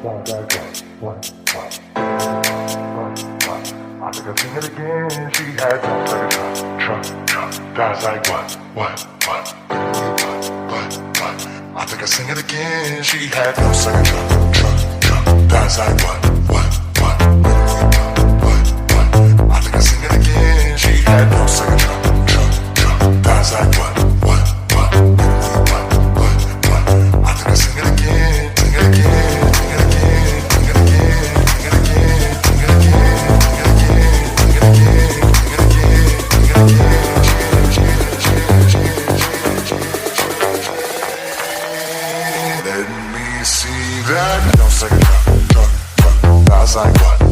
I think I sing it again. She had no second trunk. That's like what? I think I sing it again. She had no second trunk. That's like what? I think I sing it again. She had no second trunk. That's like what? I think I sing it again. Sing it again. Sing it again. Sing it again. Sing it again. Sing it again. Sing it again. Sing it again. Sing it again. Sing it again. Let me see that. No second drop. That's like what?